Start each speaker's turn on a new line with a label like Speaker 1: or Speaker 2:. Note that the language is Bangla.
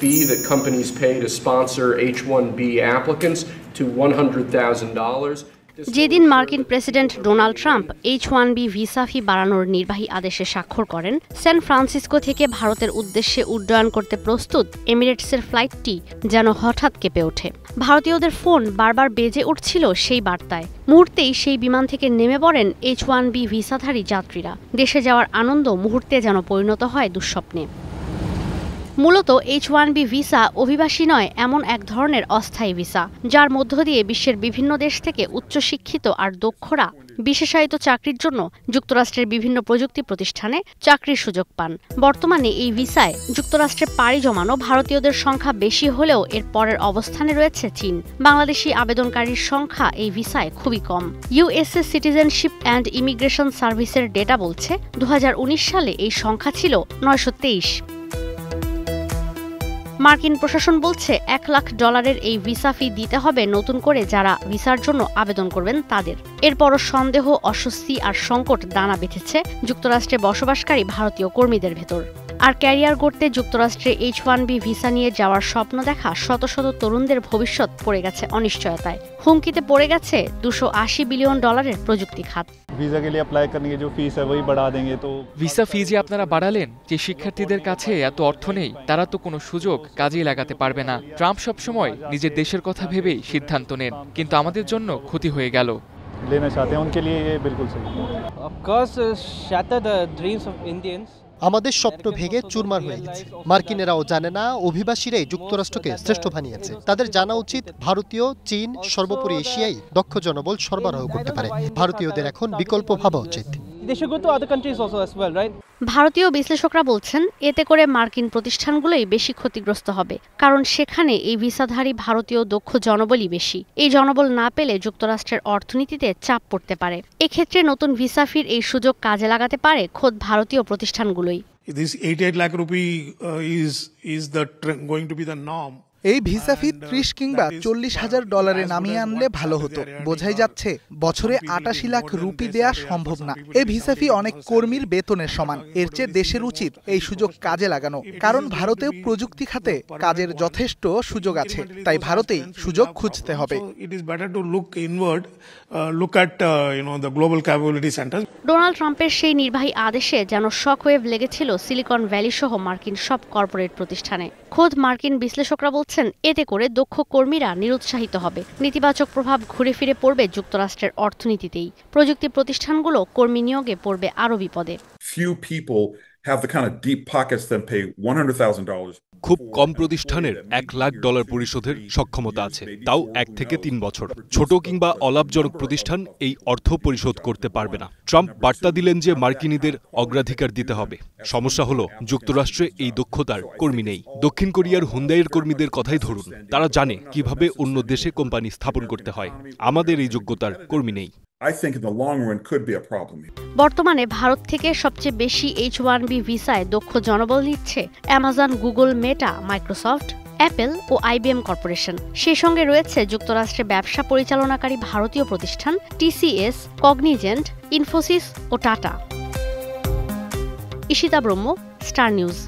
Speaker 1: fee that companies pay to sponsor H-1B applicants to $100,000.
Speaker 2: যেদিন মার্কিন president Donald Trump H-1B visa ফি বাড়ানোর নির্বাহী আদেশে স্বাক্ষর করেন, সান ফ্রান্সিসকো থেকে ভারতের উদ্দেশ্যে উড্ডয়ন করতে প্রস্তুত এমিরেটসের ফ্লাইটটি যেন হঠাৎ কেঁপে ওঠে। ভারতীয়দের ফোন বারবার বেজে উঠছিল সেই বার্তায়। মুহূর্তেই সেই বিমান থেকে নেমে পড়েন H-1B ভিসাধারী যাত্রীরা। দেশে যাওয়ার আনন্দ মুহূর্তে যেন পরিণত হয় দুঃস্বপ্নে। মূলত H-1B ভিসা অভিবাসী নয়, এমন এক ধরনের অস্থায়ী ভিসা, যার মধ্য দিয়ে বিশ্বের বিভিন্ন দেশ থেকে উচ্চশিক্ষিত আর দক্ষরা বিশেষায়িত চাকরির জন্য যুক্তরাষ্ট্রের বিভিন্ন প্রযুক্তি প্রতিষ্ঠানে চাকরির সুযোগ পান। বর্তমানে এই ভিসায় যুক্তরাষ্ট্রে পাড়ি জমানো ভারতীয়দের সংখ্যা বেশি হলেও এর পরের অবস্থানে রয়েছে চীন। বাংলাদেশি আবেদনকারীর সংখ্যা এই ভিসায় খুবই কম। ইউএসএ সিটিজেনশিপ অ্যান্ড ইমিগ্রেশন সার্ভিসের ডেটা বলছে 2019 সালে এই সংখ্যা ছিল 923। মার্কিন প্রশাসন বলছে $1 লাখ এই ভিসা ফি দিতে হবে নতুন করে যারা ভিসার জন্য আবেদন করবেন তাদের। এরপরও সন্দেহ, অস্বস্তি আর সংকট দানা বেঁধেছে যুক্তরাষ্ট্রে বসবাসকারী ভারতীয় কর্মীদের ভেতর। আর ক্যারিয়ার গড়তে যুক্তরাষ্ট্রে H-1B ভিসা নিয়ে যাওয়ার স্বপ্ন দেখা শত শত তরুণদের ভবিষ্যৎ পড়ে গেছে অনিশ্চয়তায়। হুমকিতে পড়ে গেছে $280 বিলিয়ন প্রযুক্তি খাত।
Speaker 3: ভিসা ফি যে আপনারা বাড়ালেন, যে শিক্ষার্থীদের কাছে এত অর্থ নেই তারা তো কোনো সুযোগ কাজেই লাগাতে পারবে না। ট্রাম্প সবসময় নিজের দেশের কথা ভেবেই সিদ্ধান্ত নেন, কিন্তু আমাদের জন্য ক্ষতি হয়ে গেল।
Speaker 4: আমাদের স্বপ্ন ভেঙে চুরমার হয়ে গেছে। মার্কিনেরাও জানে না অভিবাসীরাই যুক্তরাষ্ট্রকে শ্রেষ্ঠ বানিয়েছে। তাদের জানা উচিত ভারতীয়, চীন, সর্বোপরি এশিয়াই দক্ষ জনবল সরবরাহ করতে পারে। ভারতীয়দের এখন বিকল্প ভাবা উচিত।
Speaker 2: ভারতীয় বিশ্লেষকরা বলছেন এতে করে মার্কিন প্রতিষ্ঠানগুলোই বেশি ক্ষতিগ্রস্ত হবে, কারণ সেখানে এই ভিসাধারী ভারতীয় দক্ষ জনবলই বেশি। এই জনবল না পেলে যুক্তরাষ্ট্রের অর্থনীতিতে চাপ পড়তে পারে। এক্ষেত্রে নতুন ভিসা ফির এই সুযোগ কাজে লাগাতে পারে খোদ ভারতীয় প্রতিষ্ঠানগুলোই।
Speaker 5: এই ভিসা ফি 30 কিংবা $40,000 নামিয়ে আনলে ভালো হতো। বোঝাই যাচ্ছে বছরে 88 লাখ রুপি দেয়া সম্ভব না। এই ভিসা ফি অনেক কর্মীর বেতনের সমান। এর চেয়ে দেশের উচিত এই সুযোগ কাজে লাগানো, কারণ ভারতেও প্রযুক্তি খাতে কাজের যথেষ্ট সুযোগ আছে। তাই ভারতেই সুযোগ খুঁজতে হবে।
Speaker 2: ডোনাল্ড ট্রাম্পের সেই নির্বাহী আদেশে যেন শকওয়েভ লেগেছিল সিলিকন ভ্যালি সহ মার্কিন সব কর্পোরেট প্রতিষ্ঠানে। খোদ মার্কিন বিশ্লেষকরা বলছেন এতে করে দক্ষ কর্মীরা নিরুৎসাহিত হবে। নেতিবাচক প্রভাব ঘুরে ফিরে পড়বে যুক্তরাষ্ট্রের অর্থনীতিতেই। প্রযুক্তি প্রতিষ্ঠানগুলো কর্মী নিয়োগে পড়বে আরও বিপদে।
Speaker 6: খুব কম প্রতিষ্ঠানের $1 লাখ পরিশোধের সক্ষমতা আছে, তাও 1 থেকে 3 বছর। ছোট কিংবা অলাভজনক প্রতিষ্ঠান এই অর্থ পরিশোধ করতে পারবে না। ট্রাম্প বার্তা দিলেন যে মার্কিনীদের অগ্রাধিকার দিতে হবে। সমস্যা হলো যুক্তরাষ্ট্রে এই দক্ষতার কর্মী নেই। দক্ষিণ কোরিয়ার হুন্দাইয়ের কর্মীদের কথাই ধরুন, তারা জানে কিভাবে অন্য দেশে কোম্পানি স্থাপন করতে হয়। আমাদের এই যোগ্যতার কর্মী নেই।
Speaker 2: বর্তমানে ভারত থেকে সবচেয়ে বেশি H-1B ভিসায় দক্ষ জনবল নিচ্ছে অ্যামাজন, গুগল, মেটা, মাইক্রোসফট, অ্যাপল ও IBM কর্পোরেশন। সেই সঙ্গে রয়েছে যুক্তরাষ্ট্রে ব্যবসা পরিচালনাকারী ভারতীয় প্রতিষ্ঠান TCS, কগনিজেন্ট, ইনফোসিস ও টাটা। ঈশিতা ব্রহ্ম, স্টার নিউজ।